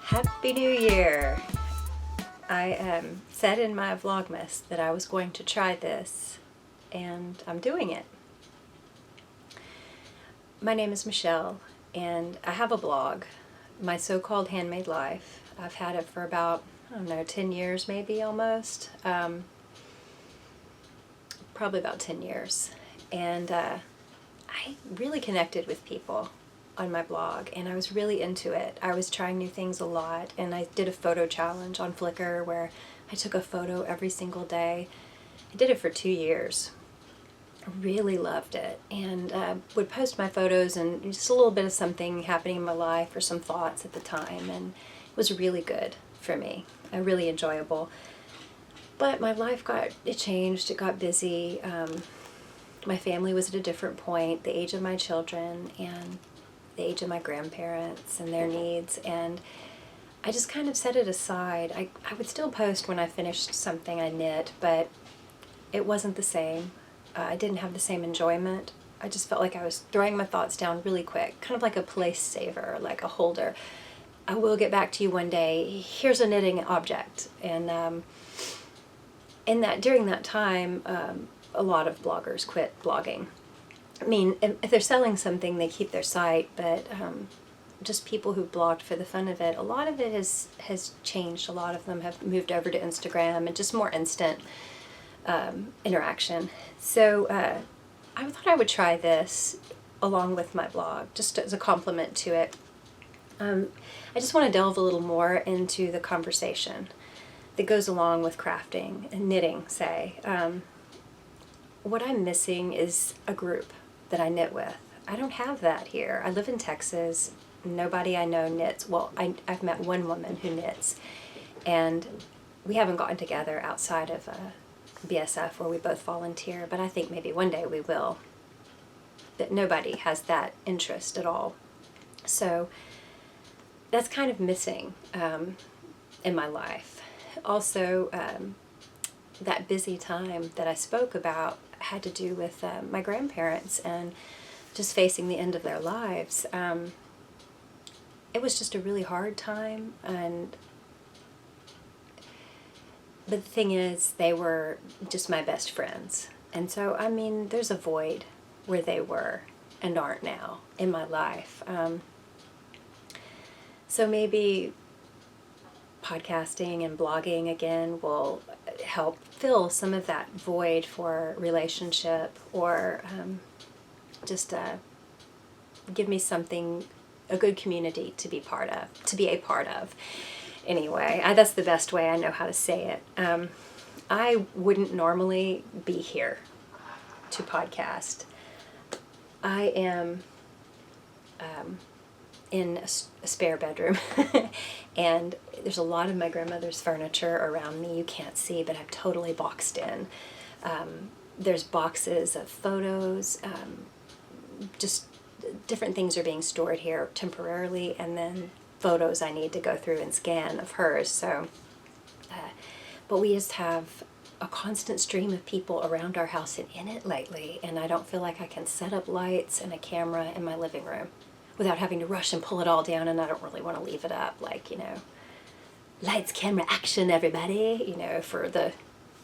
Happy New Year! I said in my Vlogmas that I was going to try this, and I'm doing it. My name is Michelle, and I have a blog, my so-called Handmade Life. I've had it for about, I don't know, 10 years maybe almost. Probably about 10 years. And I really connected with people on my blog, and I was really into it. I was trying new things a lot, and I did a photo challenge on Flickr where I took a photo every single day. I did it for 2 years. I really loved it, and would post my photos and just a little bit of something happening in my life or some thoughts at the time, and it was really good for me. Really enjoyable. But my life it changed, it got busy. My family was at a different point, the age of my children and the age of my grandparents and their needs, and I just kind of set it aside. I would still post when I finished something I knit, but it wasn't the same. I didn't have the same enjoyment. I just felt like I was throwing my thoughts down really quick, kind of like a place saver, like a holder. I will get back to you one day. Here's a knitting object. And during that time, a lot of bloggers quit blogging. I mean, if they're selling something, they keep their site, but just people who blogged for the fun of it, a lot of it has changed. A lot of them have moved over to Instagram and just more instant interaction. So I thought I would try this along with my blog, just as a complement to it. I just want to delve a little more into the conversation that goes along with crafting and knitting, say. What I'm missing is a group that I knit with. I don't have that here. I live in Texas. Nobody I know knits. Well, I've met one woman who knits, and we haven't gotten together outside of BSF where we both volunteer, but I think maybe one day we will. But nobody has that interest at all. So that's kind of missing in my life. Also, that busy time that I spoke about had to do with my grandparents and just facing the end of their lives. It was just a really hard time, but the thing is, they were just my best friends. And so, I mean, there's a void where they were and aren't now in my life. So maybe podcasting and blogging again will help fill some of that void for relationship, or just give me something, a good community to be a part of. Anyway, that's the best way I know how to say it. I wouldn't normally be here to podcast. I am in a spare bedroom, and there's a lot of my grandmother's furniture around me. You can't see, but I'm totally boxed in. There's boxes of photos, just different things are being stored here temporarily, and then photos I need to go through and scan of hers. So, but we just have a constant stream of people around our house and in it lately, and I don't feel like I can set up lights and a camera in my living room without having to rush and pull it all down, and I don't really want to leave it up, like, you know, lights, camera, action, everybody, you know, for the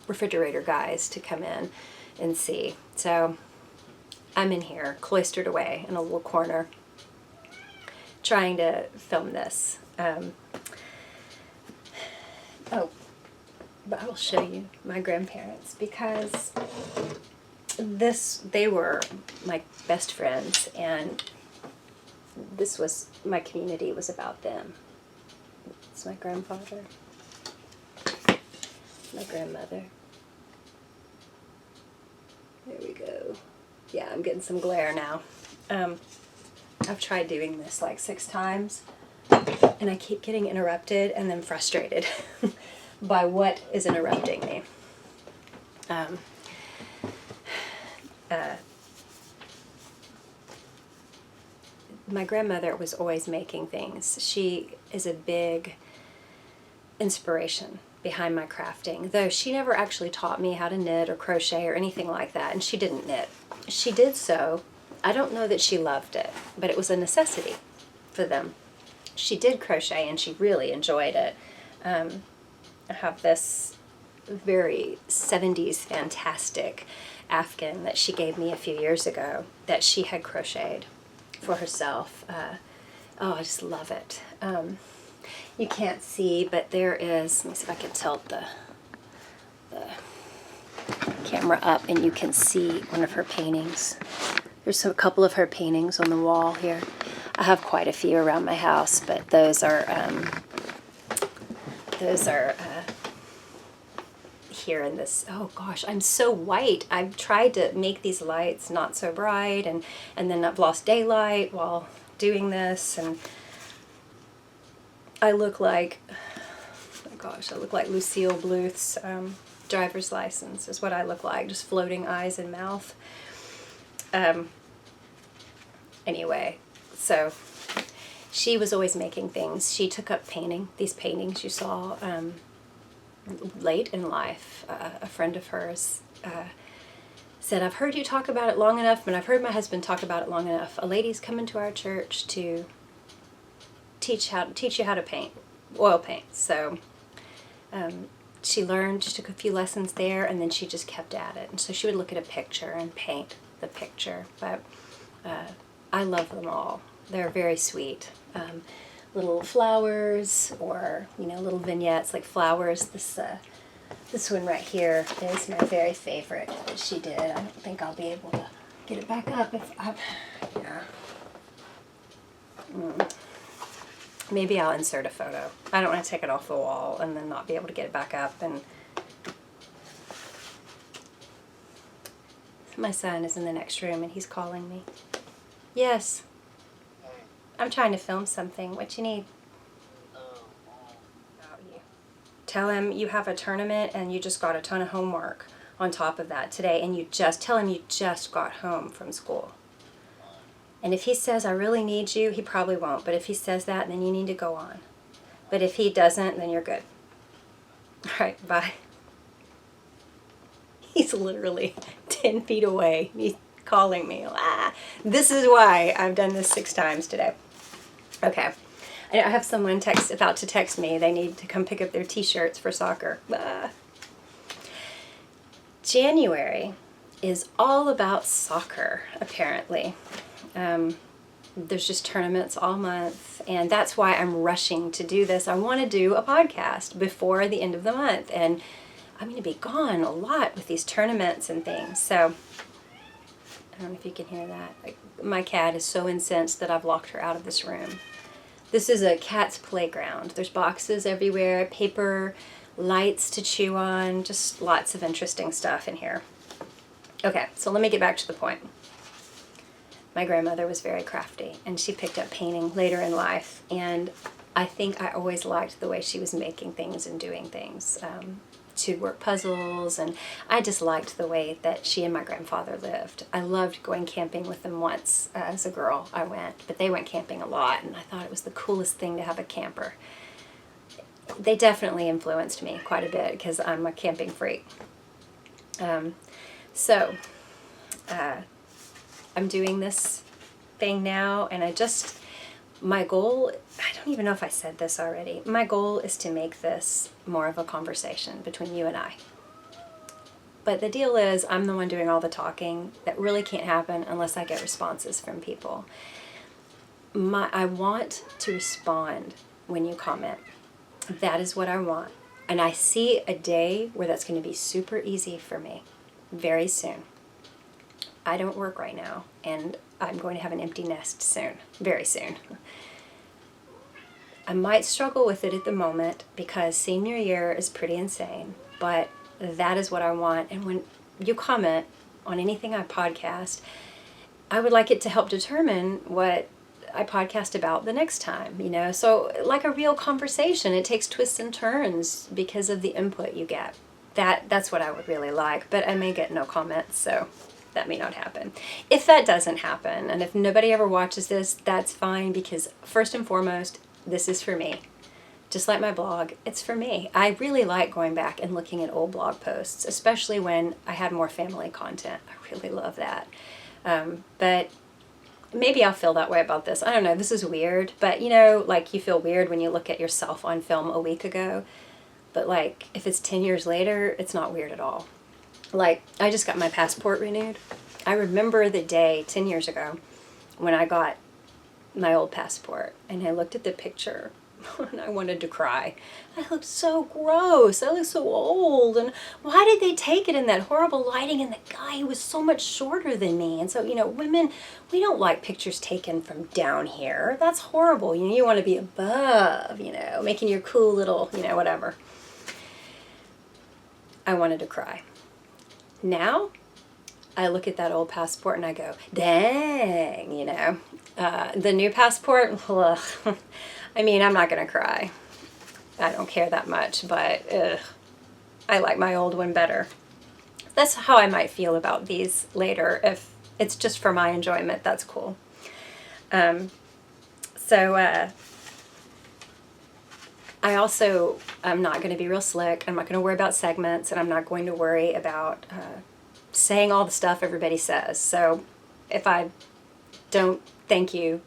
refrigerator guys to come in and see. So I'm in here, cloistered away in a little corner, trying to film this. Oh, but I will show you my grandparents, because they were my best friends, and my community was about them. It's my grandfather, my grandmother. There we go. Yeah, I'm getting some glare now. I've tried doing this like 6 times, and I keep getting interrupted and then frustrated by what is interrupting me. My grandmother was always making things. She is a big inspiration behind my crafting, though she never actually taught me how to knit or crochet or anything like that, and she didn't knit. She did so. I don't know that she loved it, but it was a necessity for them. she did crochet and she really enjoyed it. I have this very 70s fantastic Afghan that she gave me a few years ago that she had crocheted for herself. Oh, I just love it. You can't see, but there is, let me see if I can tilt the camera up and you can see one of her paintings. There's a couple of her paintings on the wall here. I have quite a few around my house, but those are here in this. Oh gosh, I'm so white. I've tried to make these lights not so bright, and then I've lost daylight while doing this, and I look like, oh gosh, I look like Lucille Bluth's driver's license is what I look like, just floating eyes and mouth. Anyway, so she was always making things. She took up painting. These paintings you saw late in life. A friend of hers said, I've heard you talk about it long enough, and I've heard my husband talk about it long enough. A lady's coming to our church to teach you how to paint, oil paint. So she learned, she took a few lessons there, and then she just kept at it. And so she would look at a picture and paint the picture. But I love them all. They're very sweet. Little flowers, or little vignettes like flowers. This one right here is my very favorite that she did. I don't think I'll be able to get it back up if I, Maybe I'll insert a photo. I don't want to take it off the wall and then not be able to get it back up. And my son is in the next room and he's calling me. Yes. I'm trying to film something. What you need? About you. Tell him you have a tournament and you just got a ton of homework on top of that today, and tell him you just got home from school. And if he says, I really need you, he probably won't. But if he says that, then you need to go on. But if he doesn't, then you're good. All right, bye. He's literally 10 feet away. He's calling me. This is why I've done this 6 times today. Okay. I have someone about to text me. They need to come pick up their t-shirts for soccer. January is all about soccer, apparently. There's just tournaments all month, and that's why I'm rushing to do this. I want to do a podcast before the end of the month, and I'm going to be gone a lot with these tournaments and things. So I don't know if you can hear that. My cat is so incensed that I've locked her out of this room. This is a cat's playground. There's boxes everywhere, paper, lights to chew on, just lots of interesting stuff in here. Okay, so let me get back to the point. My grandmother was very crafty, and she picked up painting later in life, and I think I always liked the way she was making things and doing things. She'd work puzzles, and I just liked the way that she and my grandfather lived. I loved going camping with them once. As a girl, I went, but they went camping a lot, and I thought it was the coolest thing to have a camper. They definitely influenced me quite a bit because I'm a camping freak. I'm doing this thing now, and my goal, I don't even know if I said this already, my goal is to make this more of a conversation between you and I. But the deal is, I'm the one doing all the talking. That really can't happen unless I get responses from people. I want to respond when you comment. That is what I want. And I see a day where that's going to be super easy for me very soon. I don't work right now, and I'm going to have an empty nest soon, very soon. I might struggle with it at the moment because senior year is pretty insane, but that is what I want. And when you comment on anything I podcast, I would like it to help determine what I podcast about the next time, So like a real conversation, it takes twists and turns because of the input you get. That's what I would really like, but I may get no comments, so that may not happen. If that doesn't happen, and if nobody ever watches this, that's fine, because first and foremost, this is for me. Just like my blog, it's for me. I really like going back and looking at old blog posts, especially when I had more family content. I really love that. But maybe I'll feel that way about this. I don't know. This is weird. But, you know, like you feel weird when you look at yourself on film a week ago. But, like, if it's 10 years later, it's not weird at all. Like, I just got my passport renewed. I remember the day 10 years ago when I got my old passport. And I looked at the picture and I wanted to cry. I looked so gross. I looked so old. And why did they take it in that horrible lighting? And the guy was so much shorter than me. And so, you know, women, we don't like pictures taken from down here. That's horrible. You know, you want to be above, you know, making your cool little, you know, whatever. I wanted to cry. Now, I look at that old passport and I go, dang, you know. The new passport, ugh. I mean, I'm not going to cry. I don't care that much, but ugh, I like my old one better. That's how I might feel about these later. If it's just for my enjoyment, that's cool. I also, I'm not going to be real slick. I'm not going to worry about segments, and I'm not going to worry about saying all the stuff everybody says. So if I don't thank you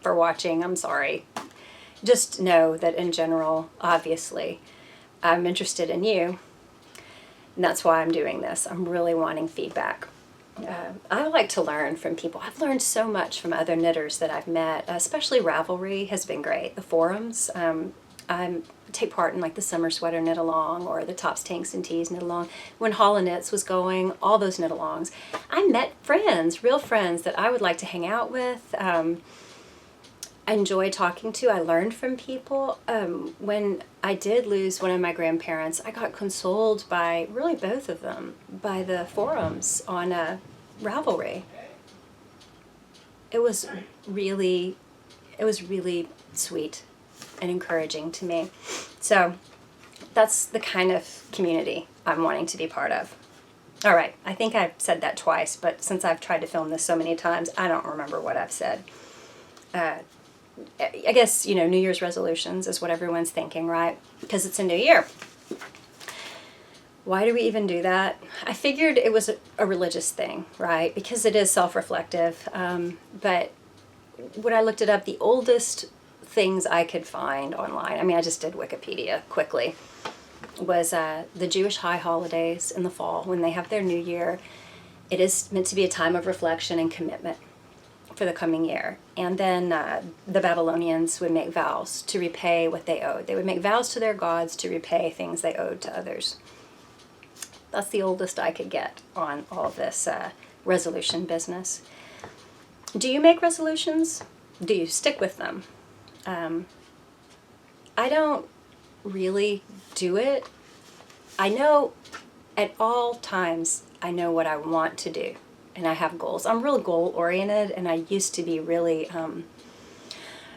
for watching, I'm sorry. Just know that in general, obviously, I'm interested in you, and that's why I'm doing this. I'm really wanting feedback. I like to learn from people. I've learned so much from other knitters that I've met, especially Ravelry has been great. The forums, I take part in like the Summer Sweater Knit Along or the Tops, Tanks, and Tees Knit Along. When Holla Knits was going, all those knit alongs. I met friends, real friends that I would like to hang out with. I enjoy talking to. I learned from people. When I did lose one of my grandparents, I got consoled by really both of them, by the forums on Ravelry. It was really sweet and encouraging to me. So that's the kind of community I'm wanting to be part of. All right, I think I've said that twice, but since I've tried to film this so many times, I don't remember what I've said. I guess, you know, New Year's resolutions is what everyone's thinking, right? Because it's a new year. Why do we even do that? I figured it was a religious thing, right? Because it is self-reflective. But when I looked it up, the oldest things I could find online, I mean, I just did Wikipedia quickly, was the Jewish high holidays in the fall when they have their new year. It is meant to be a time of reflection and commitment for the coming year. And then the Babylonians would make vows to repay what they owed. They would make vows to their gods to repay things they owed to others. That's the oldest I could get on all this resolution business. Do you make resolutions? Do you stick with them? I don't really do it. I know at all times I know what I want to do. And I have goals. I'm real goal oriented, and I used to be really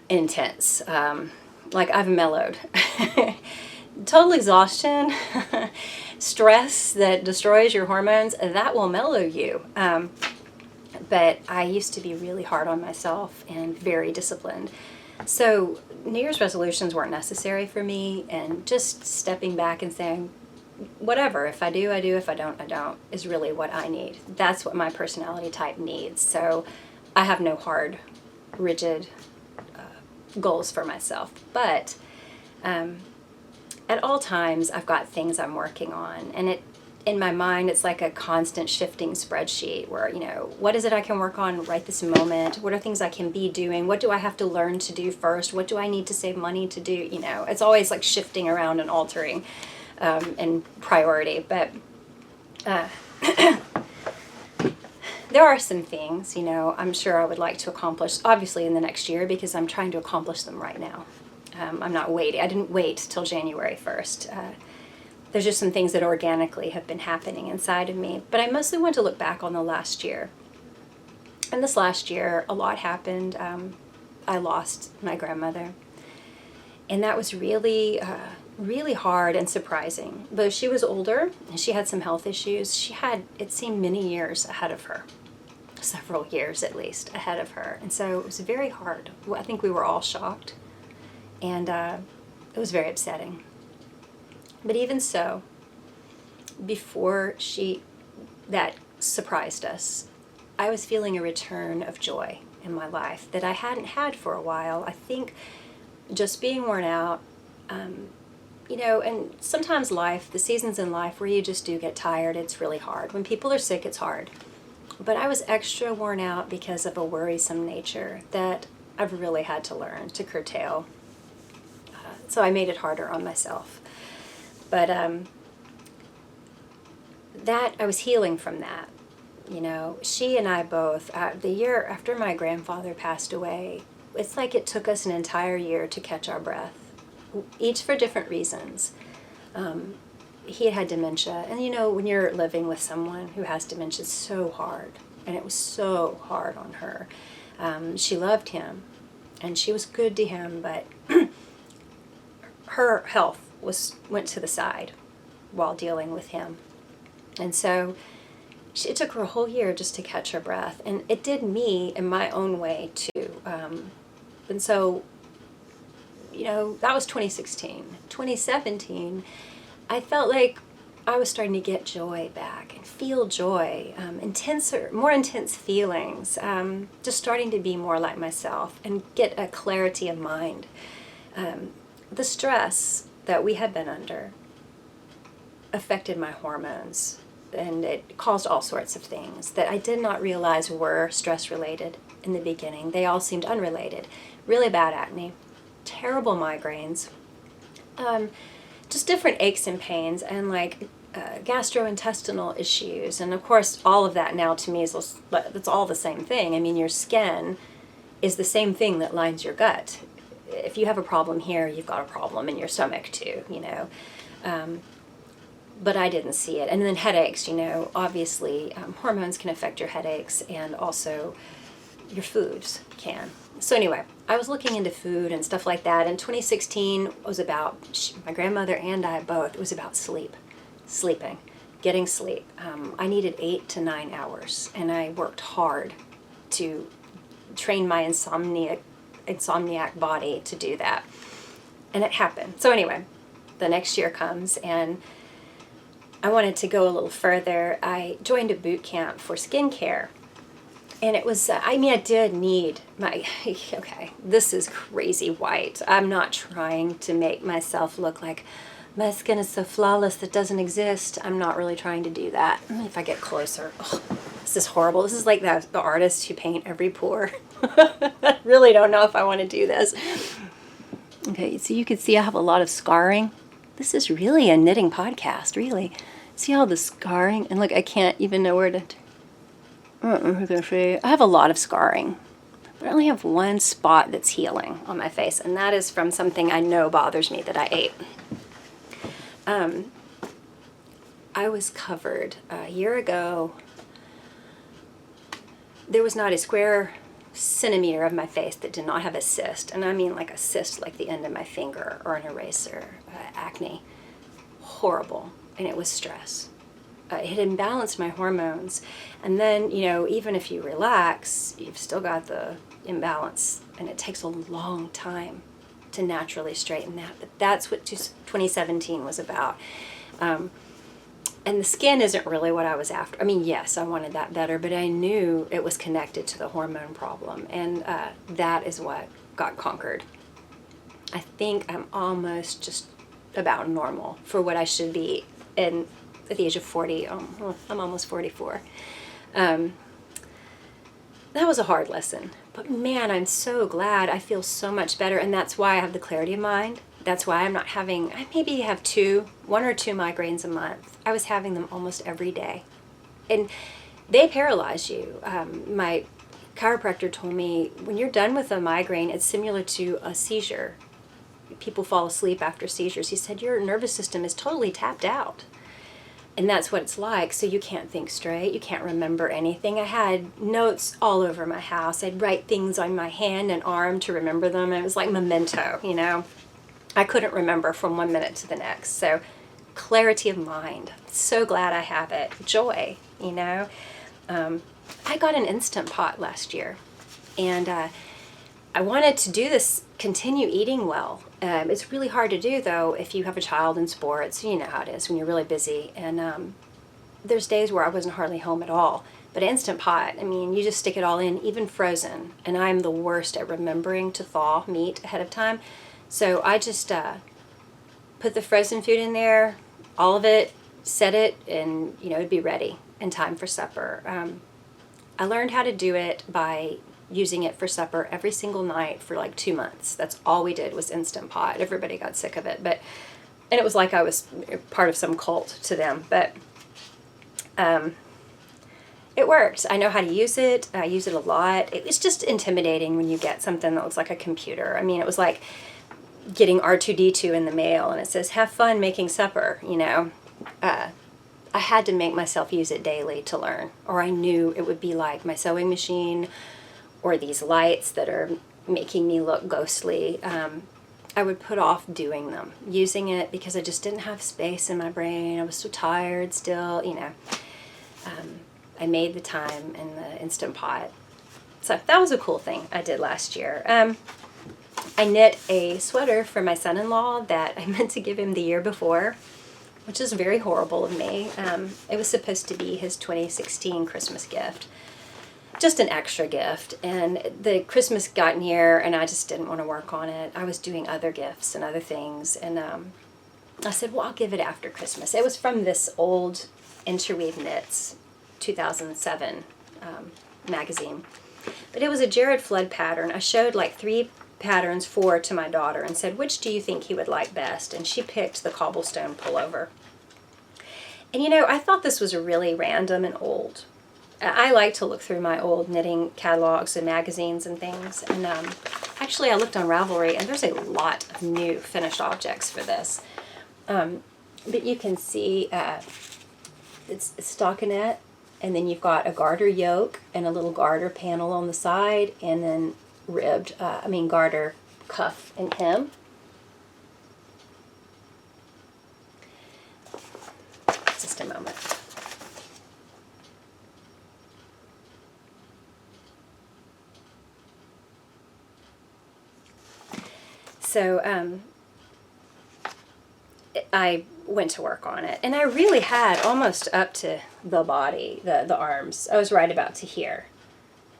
intense. Like I've mellowed. Total exhaustion, stress that destroys your hormones, that will mellow you. But I used to be really hard on myself and very disciplined. So New Year's resolutions weren't necessary for me, and just stepping back and saying, whatever, if I do, I do, if I don't, I don't, is really what I need. That's what my personality type needs. So I have no hard, rigid goals for myself. But at all times, I've got things I'm working on. And in my mind, it's like a constant shifting spreadsheet where, you know, what is it I can work on right this moment? What are things I can be doing? What do I have to learn to do first? What do I need to save money to do? You know, it's always like shifting around and altering. And priority, but there are some things, you know, I'm sure I would like to accomplish, obviously in the next year, because I'm trying to accomplish them right now. I'm not waiting. I didn't wait till January 1st. There's just some things that organically have been happening inside of me, but I mostly want to look back on the last year. And this last year, a lot happened. I lost my grandmother, and that was really hard and surprising. Though she was older and she had some health issues, she had, it seemed, many years ahead of her. Several years at least ahead of her. And so it was very hard. I think we were all shocked. And it was very upsetting. But even so, before that surprised us, I was feeling a return of joy in my life that I hadn't had for a while. I think just being worn out, you know, and sometimes life, the seasons in life where you just do get tired, it's really hard. When people are sick, it's hard. But I was extra worn out because of a worrisome nature that I've really had to learn to curtail. So I made it harder on myself. But that, I was healing from that. You know, she and I both, the year after my grandfather passed away, it's like it took us an entire year to catch our breath, each for different reasons. He had dementia, and you know, when you're living with someone who has dementia, it's so hard, and it was so hard on her. She loved him, and she was good to him, but her health went to the side while dealing with him. And so it took her a whole year just to catch her breath. And it did me in my own way, too. And so, you know, that was 2016. 2017, I felt like I was starting to get joy back and feel joy, more intense feelings, just starting to be more like myself and get a clarity of mind. The stress that we had been under affected my hormones, and it caused all sorts of things that I did not realize were stress-related in the beginning. They all seemed unrelated. Really bad acne, terrible migraines, just different aches and pains, and like gastrointestinal issues. And of course, all of that now to me is, it's all the same thing. I mean, your skin is the same thing that lines your gut. If you have a problem here, you've got a problem in your stomach too, you know. But I didn't see it. And then headaches, you know, obviously hormones can affect your headaches, and also your foods can. So anyway, I was looking into food and stuff like that. And 2016 was about, my grandmother and I both, it was about sleeping, getting sleep. I needed 8 to 9 hours, and I worked hard to train my insomniac body to do that. And it happened. So anyway, the next year comes, and I wanted to go a little further. I joined a boot camp for skincare. And it was, I did need okay, this is crazy white. I'm not trying to make myself look like my skin is so flawless that doesn't exist. I'm not really trying to do that. If I get closer, this is horrible. This is like the artists who paint every pore. I really don't know if I want to do this. Okay, so you can see I have a lot of scarring. This is really a knitting podcast, really. See all the scarring? And look, I can't even know where to... I have a lot of scarring, but I only have one spot that's healing on my face, and that is from something I know bothers me that I ate. I was covered a year ago. There was not a square centimeter of my face that did not have a cyst, and I mean like a cyst like the end of my finger or an eraser, acne. Horrible, and it was stress. It had imbalanced my hormones, and then, you know, even if you relax, you've still got the imbalance, and it takes a long time to naturally straighten that. But that's what 2017 was about. And the skin isn't really what I was after. I mean, yes, I wanted that better, but I knew it was connected to the hormone problem, and that is what got conquered. I think I'm almost just about normal for what I should be at the age of 40. I'm almost 44. That was a hard lesson. But man, I'm so glad. I feel so much better, and that's why I have the clarity of mind. That's why I'm not having, I maybe have 1 or 2 migraines a month. I was having them almost every day. And they paralyze you. My chiropractor told me, when you're done with a migraine, it's similar to a seizure. People fall asleep after seizures. He said, your nervous system is totally tapped out. And that's what it's like. So you can't think straight. You can't remember anything. I had notes all over my house. I'd write things on my hand and arm to remember them. And it was like memento, you know. I couldn't remember from one minute to the next. So clarity of mind. So glad I have it. Joy, you know. I got an Instant Pot last year. And I wanted to do this, continue eating well. It's really hard to do, though, if you have a child in sports. You know how it is when you're really busy. And there's days where I wasn't hardly home at all. But Instant Pot, I mean, you just stick it all in, even frozen. And I'm the worst at remembering to thaw meat ahead of time. So I just put the frozen food in there, all of it, set it, and, you know, it'd be ready in time for supper. I learned how to do it by using it for supper every single night for like 2 months. That's all we did was Instant Pot. Everybody got sick of it, and it was like I was part of some cult to them, but it worked. I know how to use it. I use it a lot. It was just intimidating when you get something that looks like a computer. I mean, it was like getting R2-D2 in the mail and it says, have fun making supper, you know. I had to make myself use it daily to learn, or I knew it would be like my sewing machine or these lights that are making me look ghostly. I would put off doing them, using it, because I just didn't have space in my brain. I was so tired still, you know. I made the time in the Instant Pot. So that was a cool thing I did last year. I knit a sweater for my son-in-law that I meant to give him the year before, which is very horrible of me. It was supposed to be his 2016 Christmas gift. Just an extra gift. And the Christmas got near and I just didn't want to work on it. I was doing other gifts and other things. And I said, well, I'll give it after Christmas. It was from this old Interweave Knits 2007 magazine. But it was a Jared Flood pattern. I showed like 3 patterns, 4 to my daughter, and said, which do you think he would like best? And she picked the Cobblestone Pullover. And you know, I thought this was really random and old. I like to look through my old knitting catalogs and magazines and things. And actually I looked on Ravelry and there's a lot of new finished objects for this. But you can see it's stockinette, and then you've got a garter yoke and a little garter panel on the side, and then ribbed, garter cuff and hem. Just a moment. So I went to work on it, and I really had almost up to the body, the arms. I was right about to here.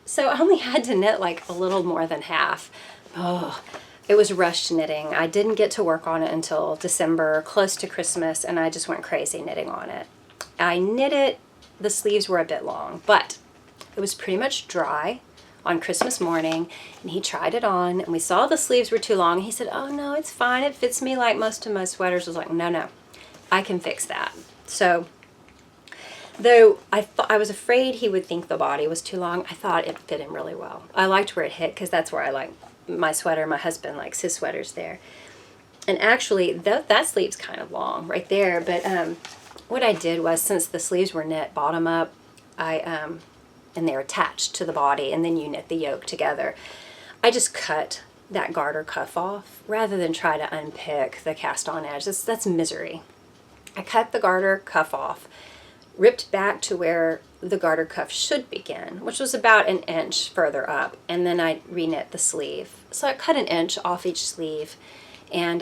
So I only had to knit like a little more than half. Oh, it was rushed knitting. I didn't get to work on it until December, close to Christmas, and I just went crazy knitting on it. I knit it, the sleeves were a bit long, but it was pretty much dry on Christmas morning, and he tried it on, and we saw the sleeves were too long. He said, oh no, it's fine. It fits me like most of my sweaters. I was like, no, I can fix that. So, though I was afraid he would think the body was too long, I thought it fit him really well. I liked where it hit, because that's where I like my sweater. My husband likes his sweaters there. And actually, that sleeve's kind of long right there, but what I did was, since the sleeves were knit bottom up, and they're attached to the body, and then you knit the yoke together, I just cut that garter cuff off rather than try to unpick the cast on edge. That's misery. I cut the garter cuff off, ripped back to where the garter cuff should begin, which was about 1 inch further up, and then I reknit the sleeve. So I cut 1 inch off each sleeve, and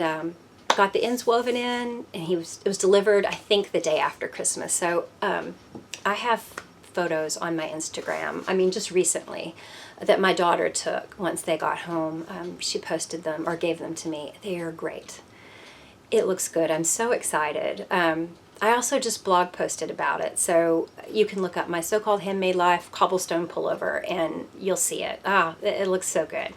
got the ends woven in, and it was delivered, I think, the day after Christmas. So I have photos on my Instagram, just recently, that my daughter took once they got home. She posted them or gave them to me. They are great. It looks good. I'm so excited. I also just blog posted about it, so you can look up my so-called handmade life Cobblestone Pullover and you'll see it. It looks so good.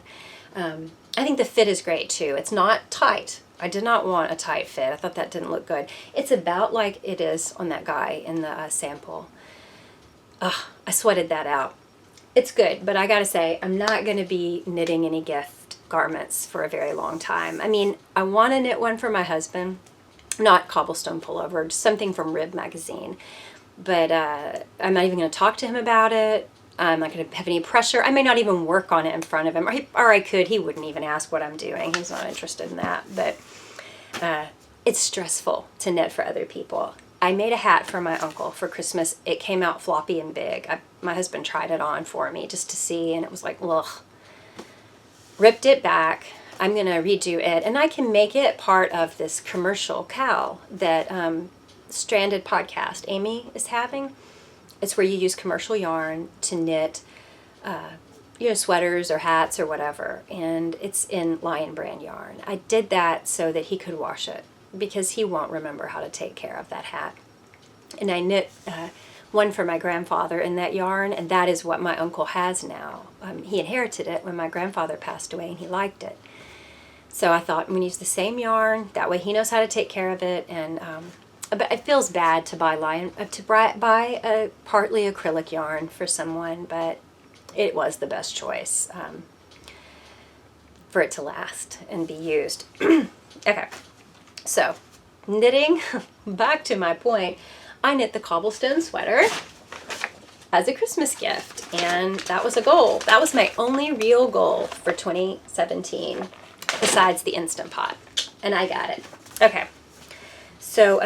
I think the fit is great too. It's not tight. I did not want a tight fit. I thought that didn't look good. It's about like it is on that guy in the sample. I sweated that out. It's good, but I gotta say, I'm not gonna be knitting any gift garments for a very long time. I want to knit one for my husband, not Cobblestone Pullover, just something from Rib magazine, but I'm not even gonna talk to him about it. I'm not gonna have any pressure. I may not even work on it in front of him, or I could. He wouldn't even ask what I'm doing. He's not interested in that, but it's stressful to knit for other people. I made a hat for my uncle for Christmas. It came out floppy and big. My husband tried it on for me just to see, and it was like, ugh. Ripped it back. I'm going to redo it, and I can make it part of this CommercialKAL that Stranded podcast Amy is having. It's where you use commercial yarn to knit, sweaters or hats or whatever, and it's in Lion Brand yarn. I did that so that he could wash it, because he won't remember how to take care of that hat. And I knit one for my grandfather in that yarn, and that is what my uncle has now. He inherited it when my grandfather passed away, and he liked it. So I thought, I'm going to use the same yarn. That way he knows how to take care of it. And but it feels bad to buy buy a partly acrylic yarn for someone, but it was the best choice for it to last and be used. Okay, so knitting. Back to my point. I knit the cobblestone sweater as a Christmas gift, and that was a goal. That was my only real goal for 2017. Besides the Instant Pot, and I got it. Okay, so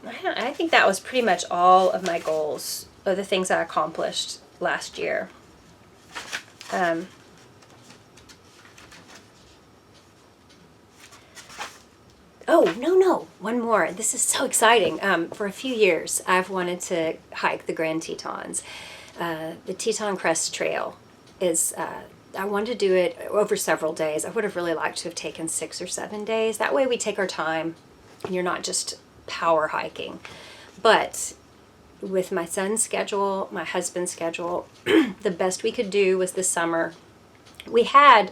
I think that was pretty much all of my goals, or the things I accomplished last year. Oh, no, one more. This is so exciting. For a few years, I've wanted to hike the Grand Tetons. The Teton Crest Trail is... I wanted to do it over several days. I would have really liked to have taken 6 or 7 days. That way we take our time and you're not just power hiking. But with my son's schedule, my husband's schedule, the best we could do was this summer. We had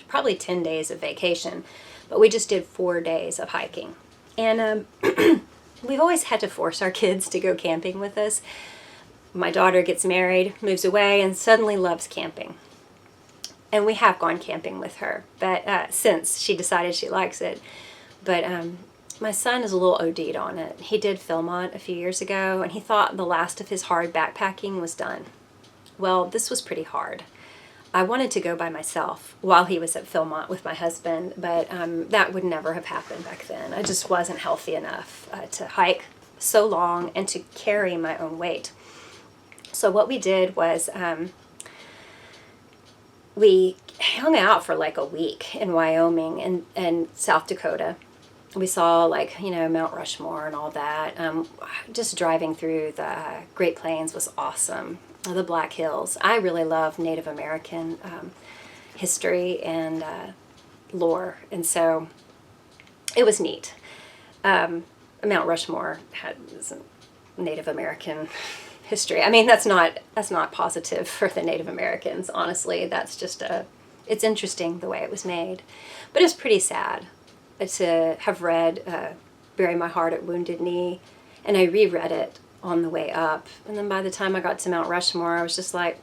probably 10 days of vacation, but we just did 4 days of hiking. And we've always had to force our kids to go camping with us. My daughter gets married, moves away, and suddenly loves camping. And we have gone camping with her, but since she decided she likes it. But my son is a little OD'd on it. He did Philmont a few years ago, and he thought the last of his hard backpacking was done. Well, this was pretty hard. I wanted to go by myself while he was at Philmont with my husband, but that would never have happened back then. I just wasn't healthy enough to hike so long and to carry my own weight. So what we did was we hung out for like a week in Wyoming and South Dakota. We saw Mount Rushmore and all that. Just driving through the Great Plains was awesome. The Black Hills. I really love Native American history and lore, and so it was neat. Mount Rushmore had Native American history. I mean, that's not positive for the Native Americans, honestly. That's just it's interesting the way it was made. But it's pretty sad to have read Bury My Heart at Wounded Knee, and I reread it on the way up. And then by the time I got to Mount Rushmore, I was just like,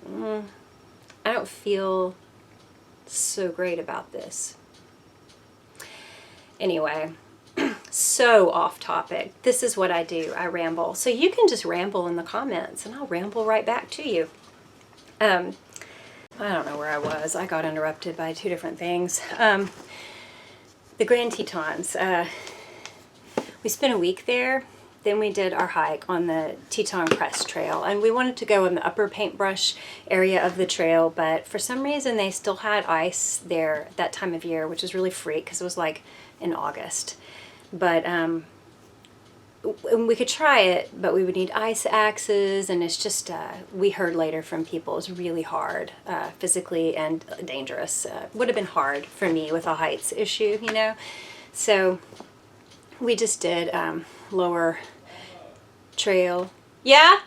I don't feel so great about this. Anyway, so off topic. This is what I do. I ramble. So you can just ramble in the comments and I'll ramble right back to you. I don't know where I was. I got interrupted by 2 different things. The Grand Tetons. We spent a week there. Then we did our hike on the Teton Crest Trail, and we wanted to go in the upper paintbrush area of the trail, but for some reason they still had ice there that time of year, which was really freak because it was like in August. But we could try it, but we would need ice axes, and it's just, we heard later from people, it was really hard physically and dangerous. Would have been hard for me with a heights issue, So we just did lower trail. Yeah?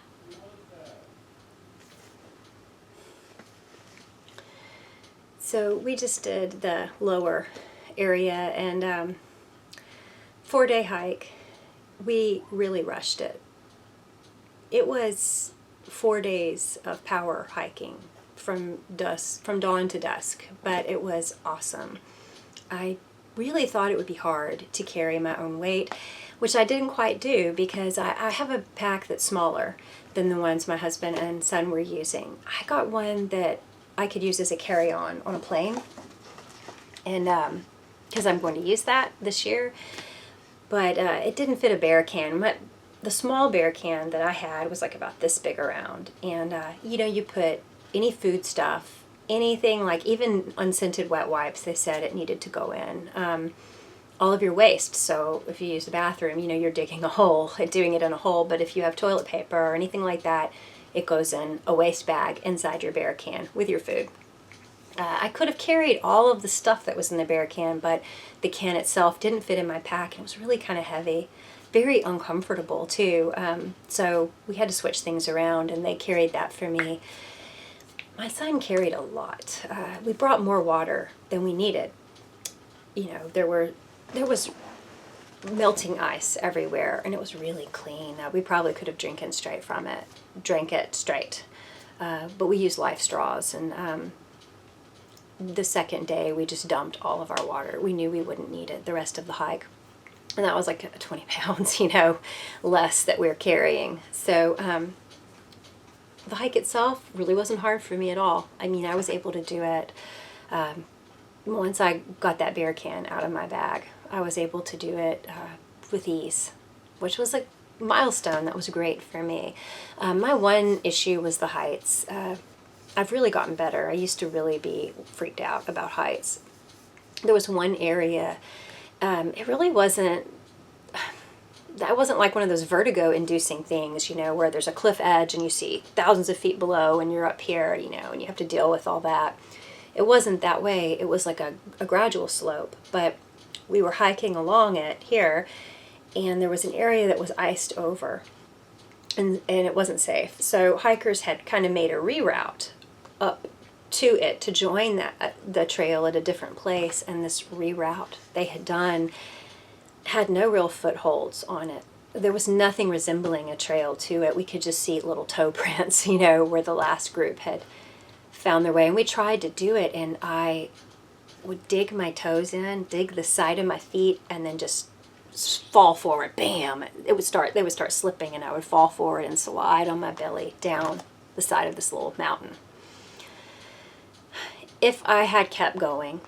So we just did the lower area, and 4-day hike. We really rushed it. It was 4 days of power hiking from dawn to dusk, but it was awesome. I really thought it would be hard to carry my own weight, which I didn't quite do because I have a pack that's smaller than the ones my husband and son were using. I got one that I could use as a carry-on on a plane, and because I'm going to use that this year, but it didn't fit a bear can. The small bear can that I had was like about this big around, and you put any food stuff, anything, like even unscented wet wipes, they said it needed to go in. all of your waste. So if you use the bathroom, you know, you're digging a hole and doing it in a hole, but if you have toilet paper or anything like that, it goes in a waste bag inside your bear can with your food. I could have carried all of the stuff that was in the bear can, but the can itself didn't fit in my pack, and it was really kind of heavy. Very uncomfortable too, so we had to switch things around, and they carried that for me. My son carried a lot. We brought more water than we needed. You know, there was melting ice everywhere, and it was really clean. We probably could have drank it straight. But we used life straws, and the second day we just dumped all of our water. We knew we wouldn't need it the rest of the hike. And that was like 20 pounds, you know, less that we're carrying. So the hike itself really wasn't hard for me at all. I mean, I was able to do it. Once I got that beer can out of my bag, I was able to do it with ease, which was a milestone that was great for me. My one issue was the heights. I've really gotten better. I used to really be freaked out about heights. There was one area, it really wasn't, that wasn't like one of those vertigo-inducing things, you know, where there's a cliff edge and you see thousands of feet below and you're up here, you know, and you have to deal with all that. It wasn't that way. It was like a gradual slope, but we were hiking along it here, and there was an area that was iced over, and it wasn't safe. So hikers had kind of made a reroute up to it to join the trail at a different place, and this reroute they had done had no real footholds on it. There was nothing resembling a trail to it. We could just see little toe prints, you know, where the last group had found their way. And we tried to do it, and I would dig my toes in, dig the side of my feet, and then just fall forward. Bam! They would start slipping, and I would fall forward and slide on my belly down the side of this little mountain. If I had kept going,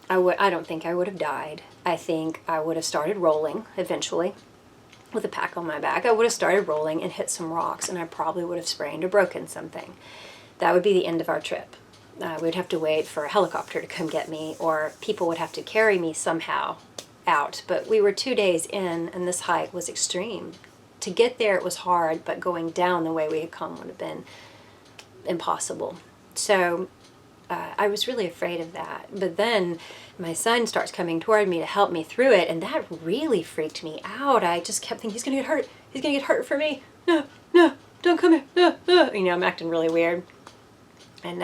I don't think I would have died. I think I would have started rolling eventually with a pack on my back. I would have started rolling and hit some rocks, and I probably would have sprained or broken something. That would be the end of our trip. We'd have to wait for a helicopter to come get me, or people would have to carry me somehow out. But we were 2 days in, and this hike was extreme. To get there, it was hard, but going down the way we had come would have been impossible. So I was really afraid of that. But then my son starts coming toward me to help me through it, and that really freaked me out. I just kept thinking, he's going to get hurt. He's going to get hurt for me. No, don't come here. No. You know, I'm acting really weird. And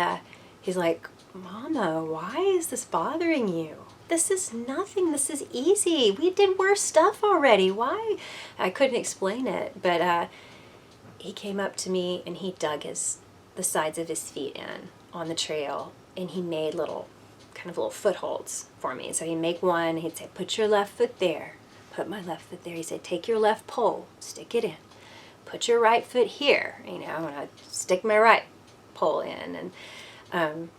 he's like, Mama, why is this bothering you? This is nothing. This is easy. We did worse stuff already. Why? I couldn't explain it. But he came up to me, and he dug the sides of his feet in on the trail, and he made little footholds for me. So he'd make one, he'd say, put your left foot there. Put my left foot there. He said, take your left pole, stick it in. Put your right foot here, you know, and I'd stick my right pole in. And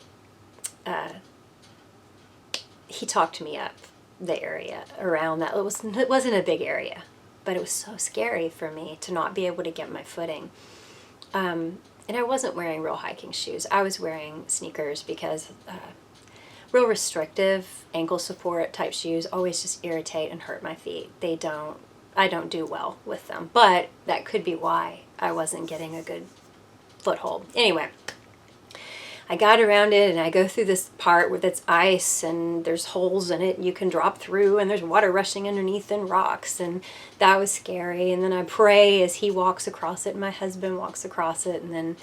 he talked me up the area around that. It wasn't a big area, but it was so scary for me to not be able to get my footing. And I wasn't wearing real hiking shoes. I was wearing sneakers because real restrictive ankle support type shoes always just irritate and hurt my feet. I don't do well with them, but that could be why I wasn't getting a good foothold. Anyway, I got around it, and I go through this part where it's ice and there's holes in it you can drop through, and there's water rushing underneath and rocks, and that was scary. And then I pray as he walks across it and my husband walks across it, and then,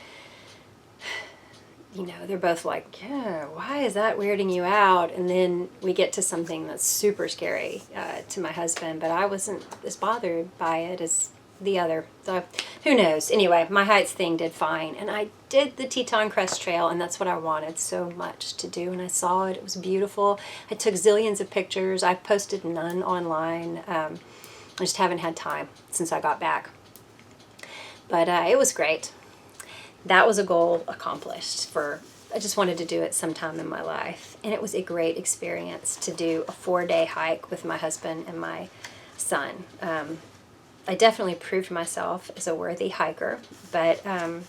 you know, they're both like, yeah, why is that weirding you out? And then we get to something that's super scary to my husband, but I wasn't as bothered by it as the other. So who knows? Anyway, my heights thing did fine, and I did the Teton Crest Trail, and that's what I wanted so much to do, and I saw it. It was beautiful. I took zillions of pictures. I've posted none online. I just haven't had time since I got back. But it was great. That was a goal accomplished. I just wanted to do it sometime in my life, and it was a great experience to do a 4-day hike with my husband and my son. I definitely proved myself as a worthy hiker, but I'm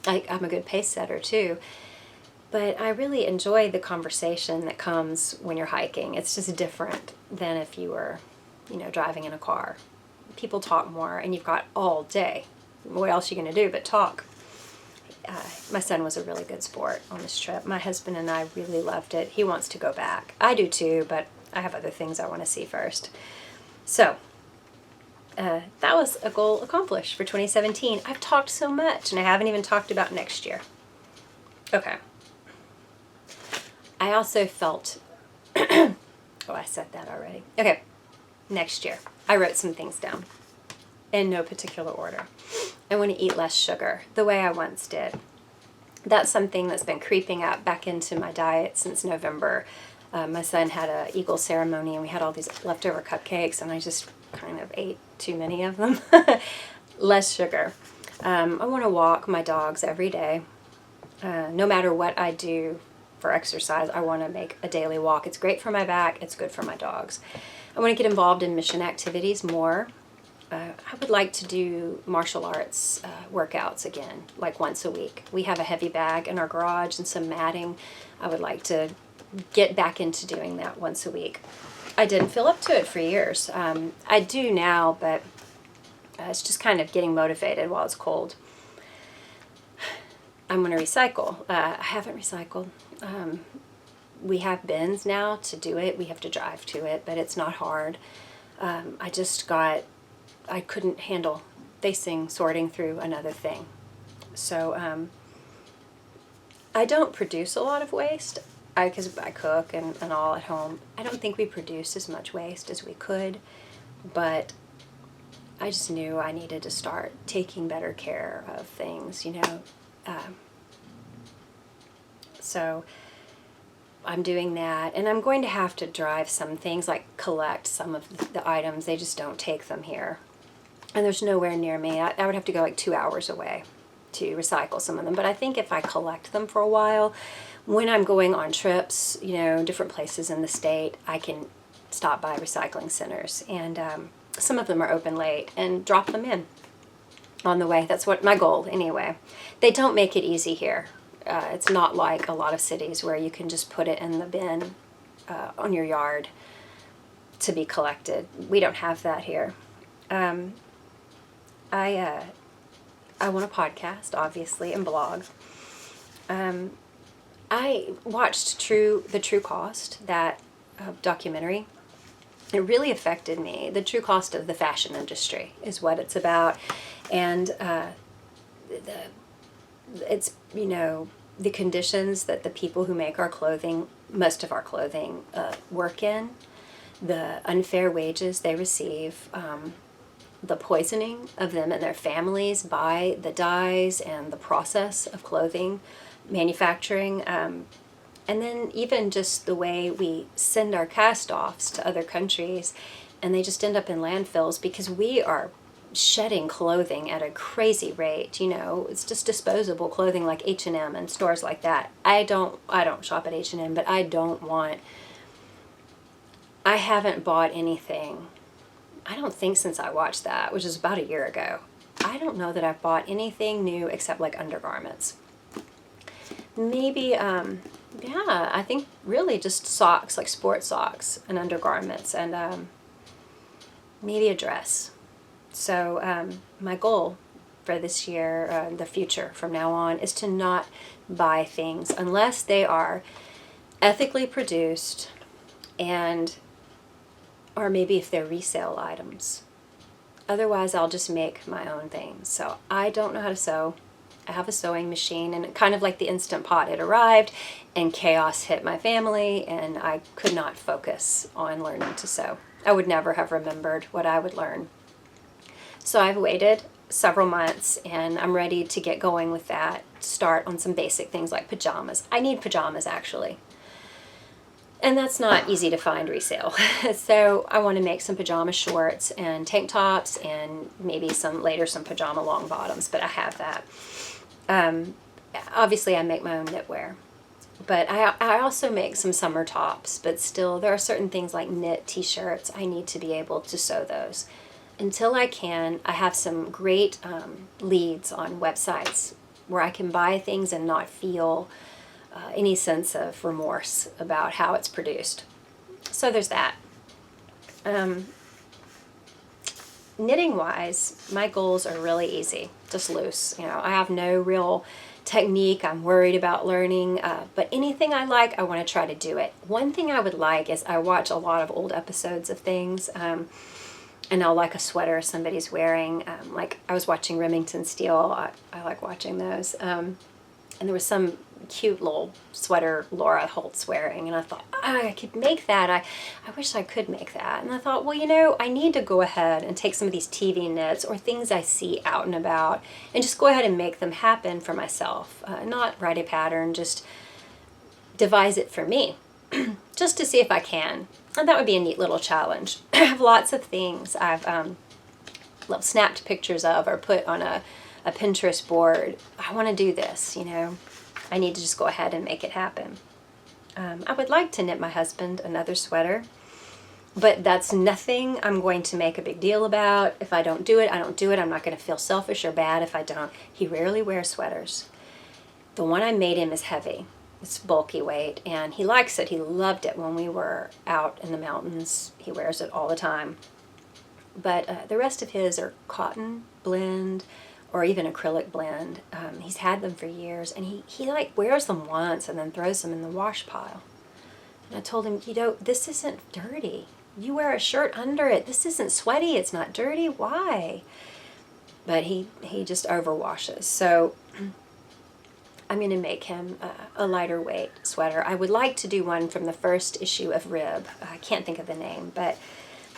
a good pace setter too. But I really enjoy the conversation that comes when you're hiking. It's just different than if you were, driving in a car. People talk more, and you've got all day. What else are you going to do but talk? My son was a really good sport on this trip. My husband and I really loved it. He wants to go back. I do too, but I have other things I want to see first. So that was a goal accomplished for 2017. I've talked so much, and I haven't even talked about next year. Okay. I also felt, oh, I said that already. Okay, next year. I wrote some things down in no particular order. I want to eat less sugar, the way I once did. That's something that's been creeping up back into my diet since November. My son had an eagle ceremony, and we had all these leftover cupcakes, and I just kind of ate too many of them. Less sugar. I want to walk my dogs every day. No matter what I do for exercise, I want to make a daily walk. It's great for my back. It's good for my dogs. I want to get involved in mission activities more. I would like to do martial arts workouts again, like once a week. We have a heavy bag in our garage and some matting. I would like to get back into doing that once a week. I didn't feel up to it for years. I do now, but it's just kind of getting motivated while it's cold. I'm going to recycle. I haven't recycled. We have bins now to do it. We have to drive to it, but it's not hard. I couldn't handle sorting through another thing. So I don't produce a lot of waste because I cook and all at home. I don't think we produce as much waste as we could, but I just knew I needed to start taking better care of things, So I'm doing that, and I'm going to have to drive some things, like collect some of the items. They just don't take them here. And there's nowhere near me. I would have to go like 2 hours away to recycle some of them. But I think if I collect them for a while, when I'm going on trips, different places in the state, I can stop by recycling centers. And some of them are open late, and drop them in on the way. That's what my goal anyway. They don't make it easy here. It's not like a lot of cities where you can just put it in the bin on your yard to be collected. We don't have that here. I want a podcast, obviously, and blog. I watched The True Cost, that documentary. It really affected me. The true cost of the fashion industry is what it's about. And it's, the conditions that the people who make our clothing, most of our clothing, work in, the unfair wages they receive, the poisoning of them and their families by the dyes and the process of clothing manufacturing, and then even just the way we send our cast-offs to other countries, and they just end up in landfills because we are shedding clothing at a crazy rate. It's just disposable clothing like H&M and stores like that. I don't shop at H&M, but I haven't bought anything, I don't think, since I watched that, which is about a year ago. I don't know that I've bought anything new except like undergarments. Maybe, I think really just socks, like sport socks and undergarments, and maybe a dress. So my goal for this year, the future from now on, is to not buy things unless they are ethically produced, or maybe if they're resale items. Otherwise, I'll just make my own things. So I don't know how to sew. I have a sewing machine, and kind of like the Instant Pot, it arrived and chaos hit my family, and I could not focus on learning to sew. I would never have remembered what I would learn. So I've waited several months, and I'm ready to get going with that. Start on some basic things like pajamas. I need pajamas, actually. And that's not easy to find resale. So I want to make some pajama shorts and tank tops, and maybe some pajama long bottoms, but I have that. Obviously I make my own knitwear, but I also make some summer tops, but still there are certain things like knit t-shirts. I need to be able to sew those. Until I can, I have some great leads on websites where I can buy things and not feel any sense of remorse about how it's produced. So there's that. Knitting wise, my goals are really easy, just loose. You know, I have no real technique I'm worried about learning, but anything I like, I want to try to do it. One thing I would like is I watch a lot of old episodes of things, and I'll like a sweater somebody's wearing. Like I was watching Remington Steele. I like watching those. And there was some cute little sweater Laura Holt's wearing, and I thought, I could make that. I wish I could make that. And I thought, well, you know, I need to go ahead and take some of these TV knits or things I see out and about and just go ahead and make them happen for myself. Not write a pattern, just devise it for me, just to see if I can. And that would be a neat little challenge. I have lots of things I've snapped pictures of or put on a Pinterest board. I want to do this, you know. I need to just go ahead and make it happen. I would like to knit my husband another sweater, but that's nothing I'm going to make a big deal about. If I don't do it, I don't do it. I'm not going to feel selfish or bad if I don't. He rarely wears sweaters. The one I made him is heavy. It's bulky weight, and he likes it. He loved it when we were out in the mountains. He wears it all the time. But the rest of his are cotton blend, or even acrylic blend. He's had them for years, and he like wears them once and then throws them in the wash pile. And I told him, you know, this isn't dirty. You wear a shirt under it. This isn't sweaty. It's not dirty. Why? But he just overwashes. So I'm going to make him a lighter weight sweater. I would like to do one from the first issue of Rib. I can't think of the name, but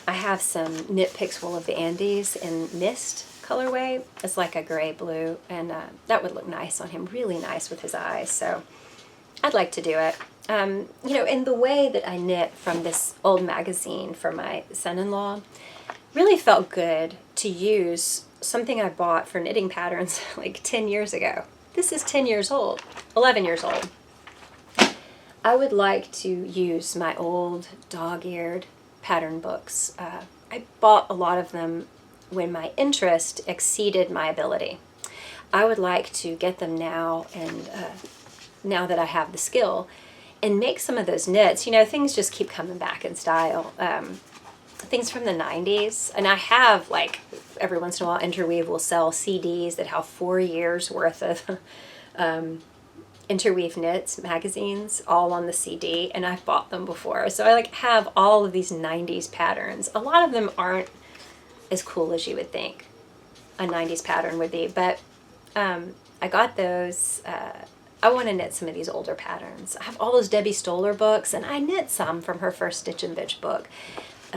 I have some Knit Picks Wool of the Andes in Mist colorway. It's like a gray blue, and that would look nice on him, really nice with his eyes. So I'd like to do it. You know, in the way that I knit from this old magazine for my son-in-law, really felt good to use something I bought for knitting patterns like 10 years ago. This is 10 years old, 11 years old. I would like to use my old dog-eared pattern books. I bought a lot of them when my interest exceeded my ability. I would like to get them now, and now that I have the skill, and make some of those knits. You know, things just keep coming back in style. Things from the 90s, and I have, like, every once in a while Interweave will sell CDs that have 4 years worth of Interweave Knits magazines all on the CD, and I've bought them before. So I like have all of these 90s patterns. A lot of them aren't as cool as you would think a 90s pattern would be, but I got those. I want to knit some of these older patterns. I have all those Debbie Stoller books, and I knit some from her first Stitch and Bitch book.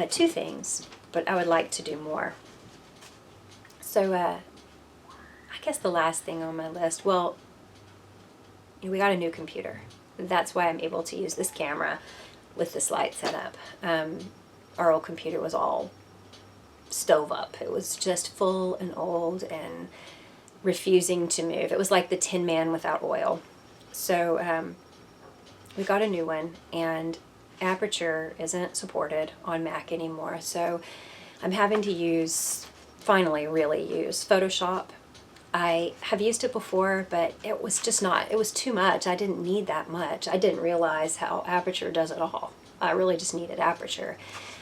2 things, but I would like to do more. So I guess the last thing on my list, well, we got a new computer. That's why I'm able to use this camera with this light set up. Our old computer was all stove up. It was just full and old and refusing to move. It was like the Tin Man without oil. So we got a new one, and Aperture isn't supported on Mac anymore. So I'm having to finally really use Photoshop. I have used it before, but it was just not, it was too much. I didn't need that much. I didn't realize how Aperture does it all. I really just needed Aperture.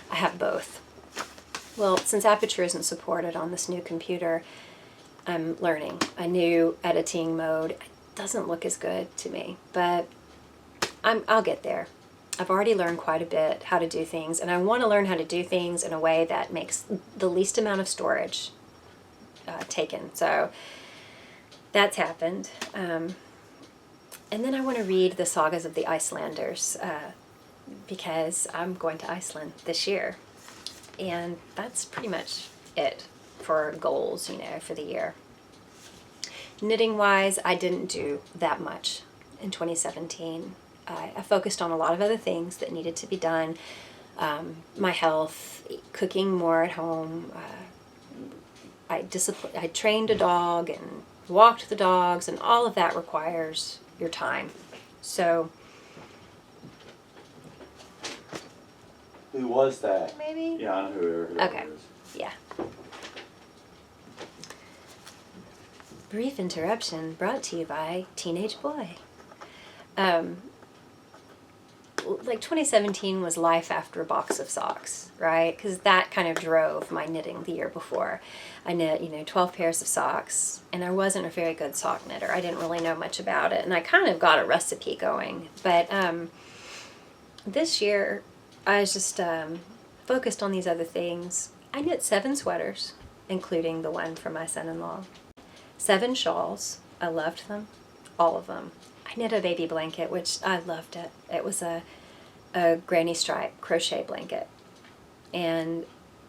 I have both. Well, since Aperture isn't supported on this new computer, I'm learning a new editing mode. It doesn't look as good to me, but I'll get there. I've already learned quite a bit how to do things, and I want to learn how to do things in a way that makes the least amount of storage taken. So that's happened. And then I want to read the Sagas of the Icelanders because I'm going to Iceland this year. And that's pretty much it for goals, you know, for the year. Knitting-wise, I didn't do that much in 2017. I focused on a lot of other things that needed to be done. My health, cooking more at home. I trained a dog and walked the dogs, and all of that requires your time. So, who was that? Maybe? Yeah, I know who that Okay. is. Yeah. Brief interruption brought to you by Teenage Boy. like 2017 was life after a box of socks, right? Because that kind of drove my knitting the year before. I knit, 12 pairs of socks, and I wasn't a very good sock knitter. I didn't really know much about it, and I kind of got a recipe going. But this year, I was just focused on these other things. I knit 7 sweaters, including the one for my son-in-law. 7 shawls. I loved them, all of them. I knit a baby blanket, which I loved it. It was a granny stripe crochet blanket. And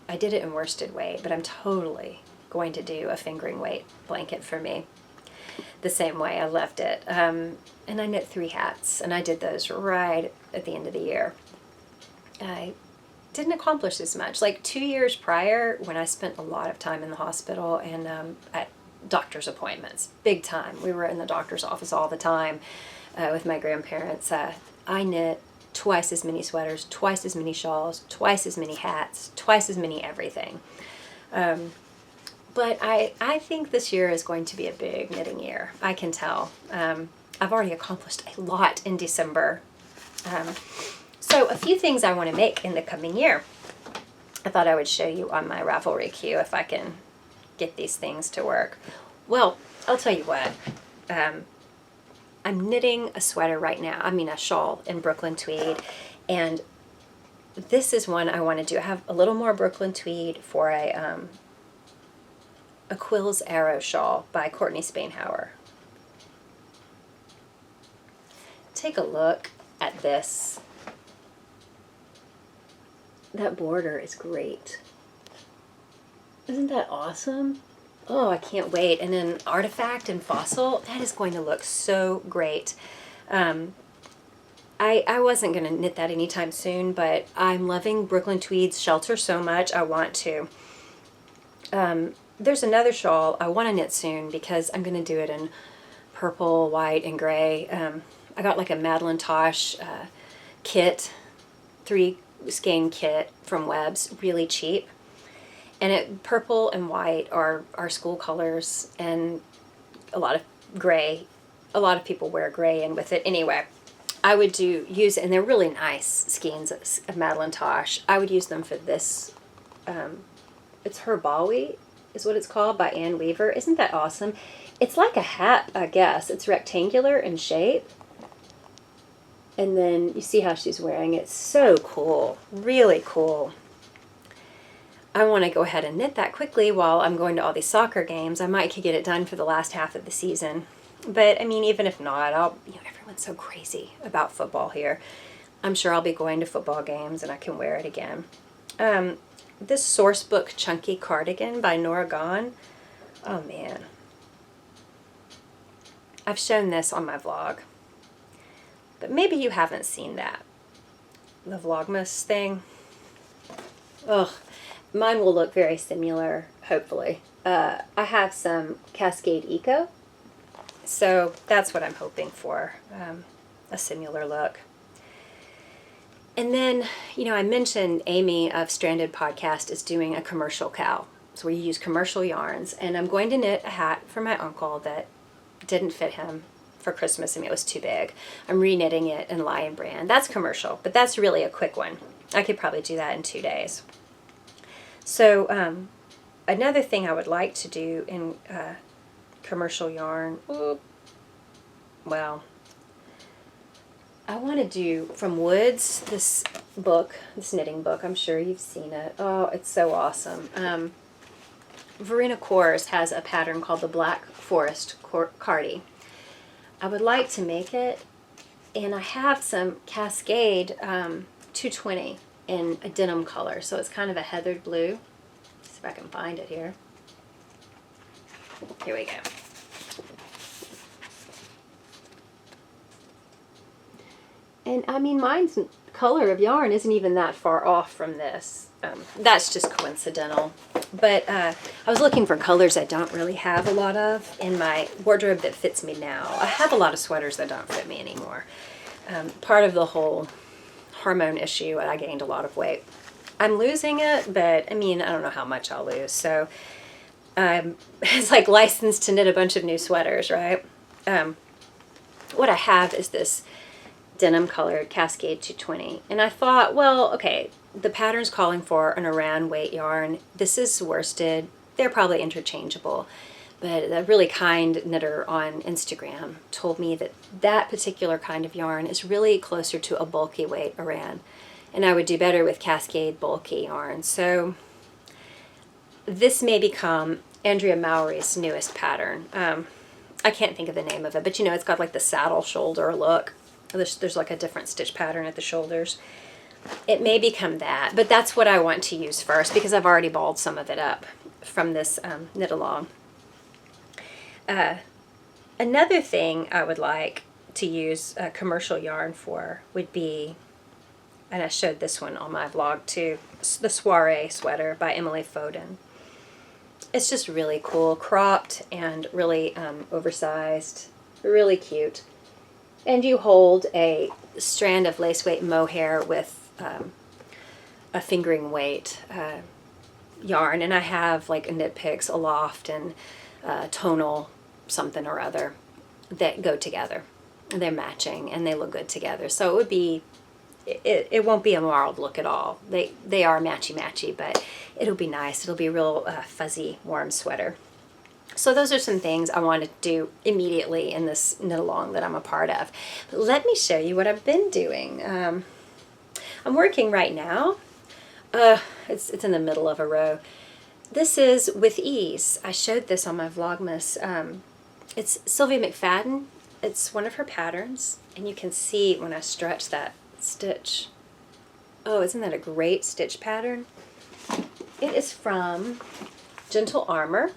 I did it in worsted weight, but I'm totally going to do a fingering weight blanket for me. The same way. I loved it. And I knit 3 hats, and I did those right at the end of the year. I didn't accomplish as much. Like 2 years prior, when I spent a lot of time in the hospital and at doctor's appointments, big time. We were in the doctor's office all the time with my grandparents. I knit twice as many sweaters, twice as many shawls, twice as many hats, twice as many everything. But I think this year is going to be a big knitting year. I can tell. I've already accomplished a lot in December. So a few things I want to make in the coming year. I thought I would show you on my Ravelry queue if I can get these things to work. Well, I'll tell you what. I'm knitting a sweater right now. I mean a shawl in Brooklyn tweed, and this is one I want to do. I have a little more Brooklyn tweed for a Quill's Arrow shawl by Courtney Spainhauer. Take a look at this. That border is great. Isn't that awesome? Oh, I can't wait. And then Artifact and Fossil, that is going to look so great. I wasn't going to knit that anytime soon, but I'm loving Brooklyn Tweed's Shelter so much, I want to. There's another shawl I want to knit soon because I'm going to do it in purple, white, and gray. I got like a Madeline Tosh kit, 3 skein kit from Webb's, really cheap. And purple and white are our school colors, and a lot of gray. A lot of people wear gray in with it. Anyway, I would use it, and they're really nice skeins of Madeline Tosh. I would use them for this. It's Herbawi is what it's called, by Ann Weaver. Isn't that awesome? It's like a hat, I guess. It's rectangular in shape. And then you see how she's wearing it. So cool. Really cool. I want to go ahead and knit that quickly while I'm going to all these soccer games. I might could get it done for the last half of the season. But, I mean, even if not, everyone's so crazy about football here. I'm sure I'll be going to football games and I can wear it again. This Sourcebook Chunky Cardigan by Nora Gahn. Oh, man. I've shown this on my vlog. But maybe you haven't seen that. The Vlogmas thing. Ugh. Mine will look very similar, hopefully. I have some Cascade Eco, so that's what I'm hoping for, a similar look. And then, I mentioned Amy of Stranded Podcast is doing a CommercialKAL, so we use commercial yarns, and I'm going to knit a hat for my uncle that didn't fit him for Christmas. I mean, it was too big. I'm re-knitting it in Lion Brand. That's commercial, but that's really a quick one. I could probably do that in 2 days. So another thing I would like to do in commercial yarn, well, I want to do from Woods, this knitting book. I'm sure you've seen it. Oh, it's so awesome. Verena Kors has a pattern called the Black Forest Cardi. I would like to make it, and I have some Cascade 220 in a denim color, so it's kind of a heathered blue. Let's see if I can find it here. Here we go. And I mean, mine's color of yarn isn't even that far off from this. That's just coincidental. But I was looking for colors I don't really have a lot of in my wardrobe that fits me now. I have a lot of sweaters that don't fit me anymore. Part of the whole hormone issue, I gained a lot of weight. I'm losing it, but I mean, I don't know how much I'll lose. So it's like licensed to knit a bunch of new sweaters, right? what I have is this denim colored Cascade 220. And I thought, well, okay, the pattern's calling for an Aran weight yarn. This is worsted. They're probably interchangeable. But a really kind knitter on Instagram told me that that particular kind of yarn is really closer to a bulky weight Aran. And I would do better with Cascade bulky yarn. So this may become Andrea Mowry's newest pattern. I can't think of the name of it, but you know, it's got like the saddle shoulder look. There's like a different stitch pattern at the shoulders. It may become that, but that's what I want to use first because I've already balled some of it up from this knit along. Another thing I would like to use commercial yarn for would be, and I showed this one on my vlog too, the Soiree sweater by Emily Foden. It's just really cool, cropped and really oversized, really cute. And you hold a strand of lace weight mohair with a fingering weight yarn, and I have like a Knit Picks, a Loft, and tonal something or other that go together. They're matching and they look good together. So it would be, it won't be a marred look at all. They are matchy-matchy, but it'll be nice. It'll be a real fuzzy, warm sweater. So those are some things I want to do immediately in this knit along that I'm a part of. But let me show you what I've been doing. I'm working right now. It's in the middle of a row. This is With Ease. I showed this on my Vlogmas. It's Sylvia McFadden. It's one of her patterns, and you can see when I stretch that stitch. Oh, isn't that a great stitch pattern? It is from Gentle Armor.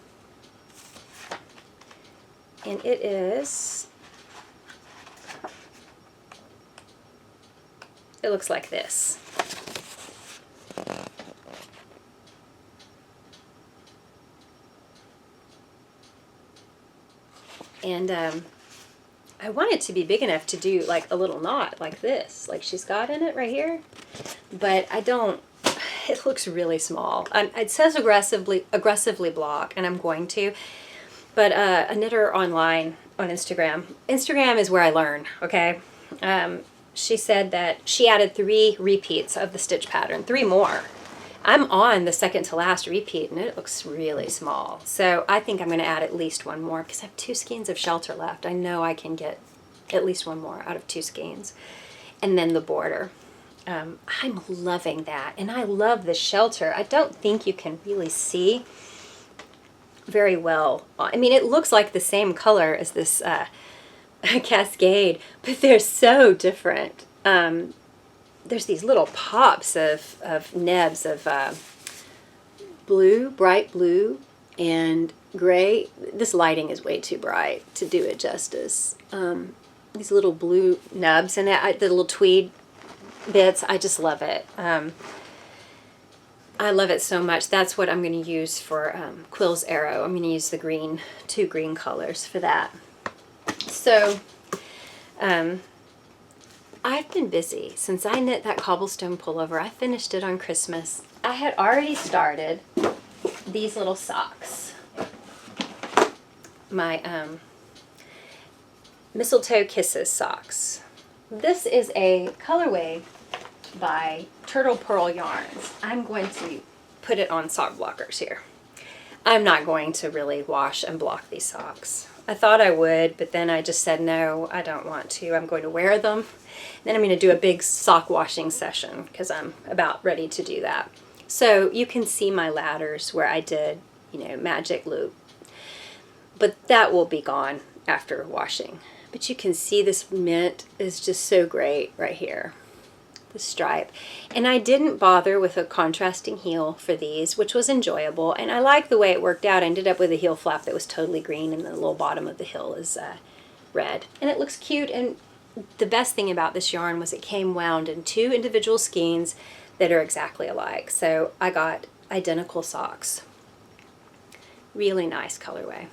And it is, it looks like this. And I want it to be big enough to do like a little knot like this, like she's got in it right here. But I don't, it looks really small. It says aggressively block, and I'm going to. But a knitter online on Instagram. Instagram is where I learn, okay? She said that she added 3 repeats of the stitch pattern, 3 more. I'm on the second to last repeat, and it looks really small. So I think I'm going to add at least 1 more because I have 2 skeins of shelter left. I know I can get at least 1 more out of 2 skeins. And then the border. I'm loving that. And I love the shelter. I don't think you can really see very well. I mean, it looks like the same color as this Cascade, but they're so different. There's these little pops of nebs of blue, bright blue, and gray. This lighting is way too bright to do it justice. These little blue nubs and the little tweed bits, I just love it. I love it so much. That's what I'm going to use for Quill's Arrow. I'm going to use the green, 2 green colors for that. So, I've been busy. Since I knit that Cobblestone Pullover, I finished it on Christmas. I had already started these little socks. My Mistletoe Kisses socks. This is a colorway by Turtle Purl yarns. I'm going to put it on sock blockers here. I'm not going to really wash and block these socks. I thought I would, but then I just said no, I don't want to. I'm going to wear them. Then I'm going to do a big sock washing session because I'm about ready to do that. So you can see my ladders where I did, you know, magic loop. But that will be gone after washing. But you can see this mint is just so great right here. The stripe. And I didn't bother with a contrasting heel for these, which was enjoyable, and I like the way it worked out. I ended up with a heel flap that was totally green, and the little bottom of the heel is red, and it looks cute. And the best thing about this yarn was it came wound in 2 individual skeins that are exactly alike, so I got identical socks. Really nice colorway.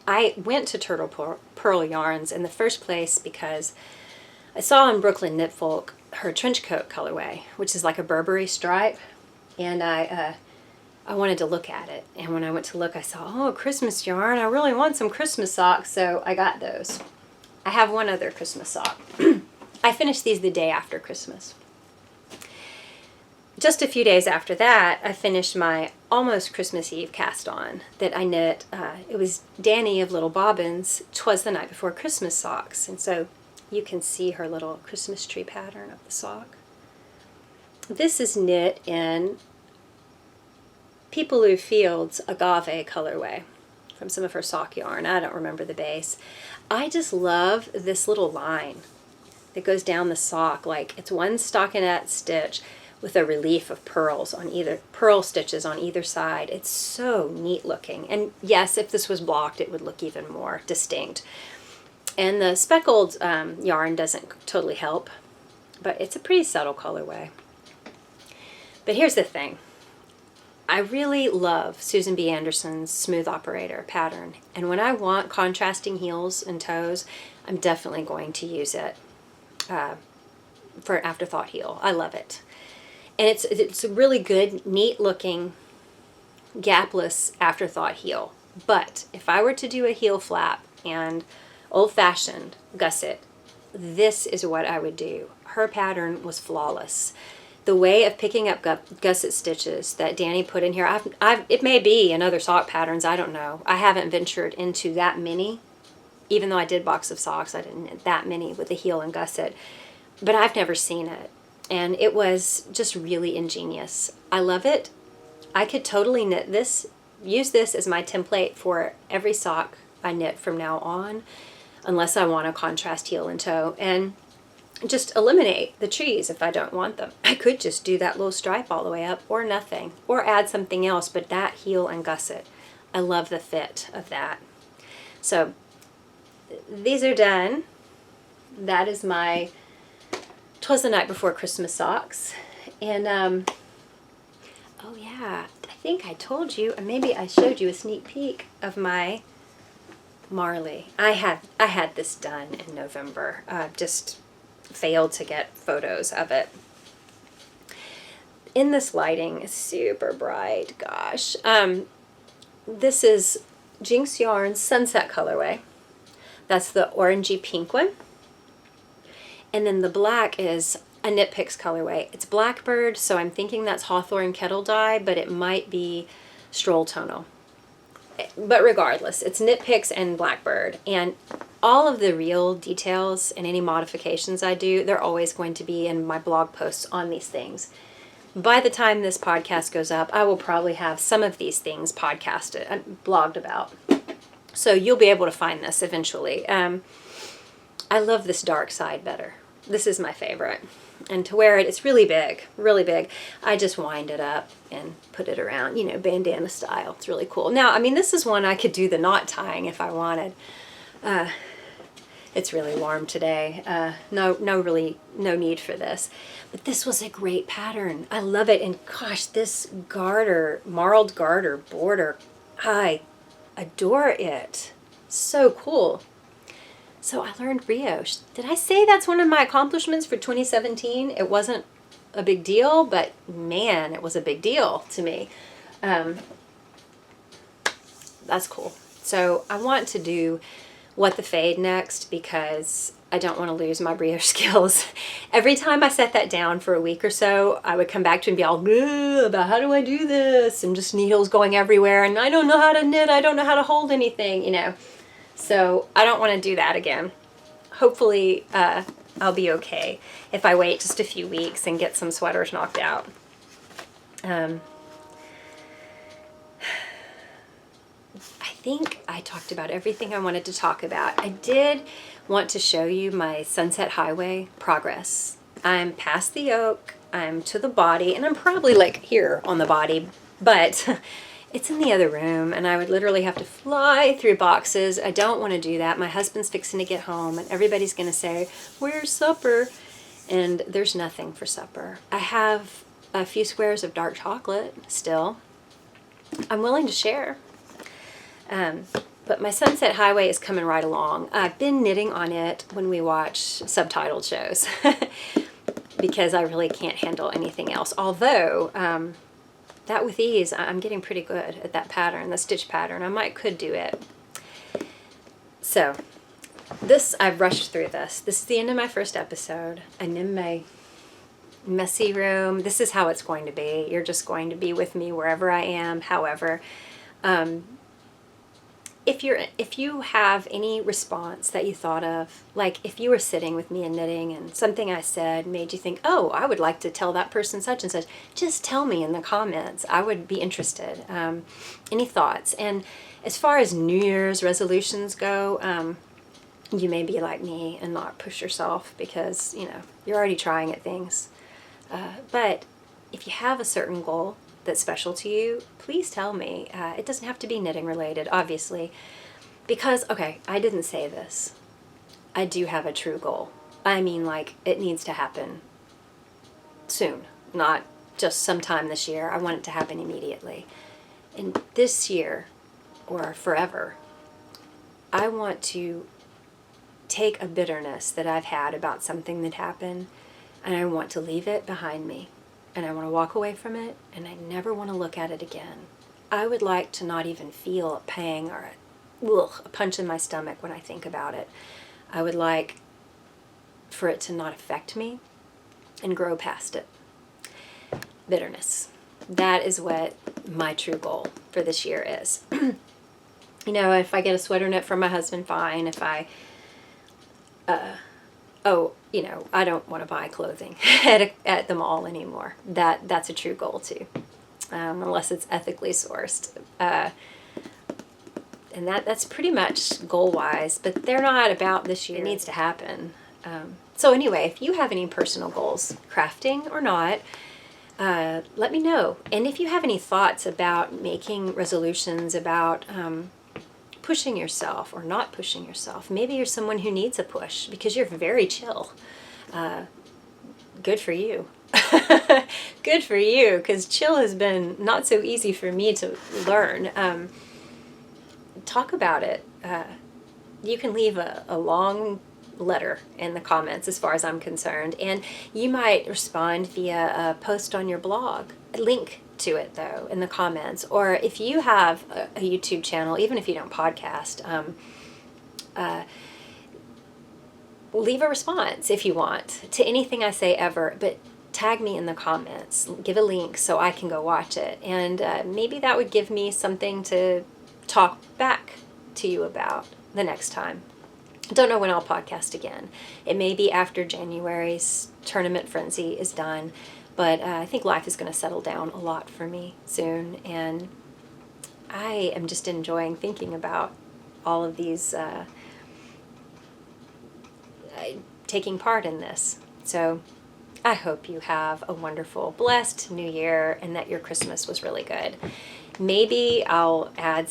I went to Turtle Purl yarns in the first place because I saw on Brooklyn Knit Folk her trench coat colorway, which is like a Burberry stripe, and I wanted to look at it. And when I went to look, I saw, oh, Christmas yarn. I really want some Christmas socks, so I got those. I have one other Christmas sock. I finished these the day after Christmas. Just a few days after that, I finished my almost Christmas Eve cast on that I knit. It was Danny of Little Bobbins, Twas the Night Before Christmas socks. And so you can see her little Christmas tree pattern of the sock. This is knit in Peepaloo Fields agave colorway from some of her sock yarn. I don't remember the base. I just love this little line that goes down the sock. Like it's one stockinette stitch with a relief of pearls on either, pearl stitches on either side. It's so neat looking. And yes, if this was blocked, it would look even more distinct. And the speckled yarn doesn't totally help, but it's a pretty subtle colorway. But here's the thing. I really love Susan B. Anderson's Smooth Operator pattern. And when I want contrasting heels and toes, I'm definitely going to use it for an afterthought heel. I love it. And it's a really good, neat looking, gapless afterthought heel. But if I were to do a heel flap and old-fashioned gusset, this is what I would do. Her pattern was flawless. The way of picking up gusset stitches that Danny put in here, it may be in other sock patterns, I don't know. I haven't ventured into that many. Even though I did box of socks, I didn't knit that many with a heel and gusset. But I've never seen it. And it was just really ingenious. I love it. I could totally knit this, use this as my template for every sock I knit from now on, unless I want a contrast heel and toe, and just eliminate the trees if I don't want them. I could just do that little stripe all the way up or nothing, or add something else, but that heel and gusset, I love the fit of that. So these are done. That is my Twas the Night Before Christmas socks. And oh yeah, I think I told you, and maybe I showed you a sneak peek of my Marley. I had this done in November. Just failed to get photos of it. In this lighting, it's super bright, gosh. This is Jinx Yarn's Sunset colorway. That's the orangey pink one. And then the black is a Knit Picks colorway. It's Blackbird, so I'm thinking that's Hawthorne Kettle Dye, but it might be Stroll Tonal. But regardless, it's Knit Picks and Blackbird. And all of the real details and any modifications I do, they're always going to be in my blog posts on these things. By the time this podcast goes up, I will probably have some of these things podcasted and blogged about. So you'll be able to find this eventually. I love this dark side better. This is my favorite. And to wear it, it's really big, really big. I just wind it up and put it around, you know, bandana style. It's really cool. Now, I mean, this is one I could do the knot tying if I wanted. It's really warm today. No need for this. But this was a great pattern. I love it. And gosh, this garter, marled garter border, I adore it. So cool. So I learned brioche. Did I say that's one of my accomplishments for 2017? It wasn't a big deal, but man, it was a big deal to me. That's cool. So I want to do What the Fade next because I don't want to lose my brioche skills. Every time I set that down for a week or so, I would come back to it and be all about how do I do this? And just needles going everywhere. And I don't know how to knit. I don't know how to hold anything, you know. So I don't want to do that again. Hopefully I'll be okay if I wait just a few weeks and get some sweaters knocked out. I think I talked about everything I wanted to talk about. I did want to show you my Sunset Highway progress. I'm past the yoke, I'm to the body, and I'm probably like here on the body, but it's in the other room, and I would literally have to fly through boxes. I don't want to do that. My husband's fixing to get home, and everybody's going to say, "Where's supper?" And there's nothing for supper. I have a few squares of dark chocolate still. I'm willing to share. But my Sunset Highway is coming right along. I've been knitting on it when we watch subtitled shows because I really can't handle anything else. Although, that with ease, I'm getting pretty good at that pattern, the stitch pattern. I could do it. So, I've rushed through this. This is the end of my first episode. I'm in my messy room. This is how it's going to be. You're just going to be with me wherever I am. However, if you have any response that you thought of, like if you were sitting with me and knitting and something I said made you think, oh, I would like to tell that person such and such, just tell me in the comments. I would be interested. Any thoughts? And as far as New Year's resolutions go, you may be like me and not push yourself because, you're already trying at things. But if you have a certain goal that's special to you, please tell me. It doesn't have to be knitting related, obviously, because, okay, I didn't say this. I do have a true goal. I mean, like, it needs to happen soon, not just sometime this year. I want it to happen immediately. And this year, or forever, I want to take a bitterness that I've had about something that happened, and I want to leave it behind me. And I want to walk away from it, and I never want to look at it again. I would like to not even feel a pang or a punch in my stomach when I think about it. I would like for it to not affect me and grow past it. Bitterness. That is what my true goal for this year is. If I get a sweater knit from my husband, fine. If I I don't want to buy clothing at the mall anymore. That's a true goal too, unless it's ethically sourced. And that's pretty much goal-wise, but they're not about this year. It needs to happen. So anyway, if you have any personal goals, crafting or not, let me know. And if you have any thoughts about making resolutions about pushing yourself or not pushing yourself. Maybe you're someone who needs a push because you're very chill. Good for you. Good for you, because chill has been not so easy for me to learn. Talk about it. You can leave a long letter in the comments as far as I'm concerned, and you might respond via a post on your blog. Link to it though in the comments, or if you have a YouTube channel, even if you don't podcast, leave a response if you want to anything I say ever, but tag me in the comments, give a link so I can go watch it, and maybe that would give me something to talk back to you about the next time. Don't know when I'll podcast again. It may be after January's tournament frenzy is done, but I think life is going to settle down a lot for me soon, and I am just enjoying thinking about all of these, taking part in this. So I hope you have a wonderful, blessed New Year, and that your Christmas was really good. Maybe I'll add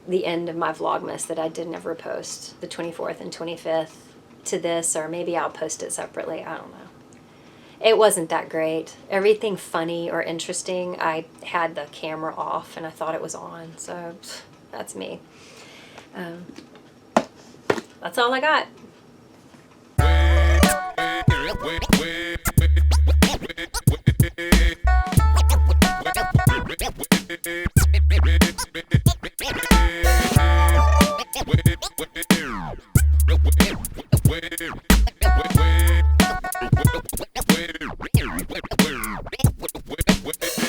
the end of my Vlogmas that I didn't ever post, the 24th and 25th, to this, or maybe I'll post it separately. I don't know. It wasn't that great. Everything funny or interesting, I had the camera off and I thought it was on, so that's me. That's all I got.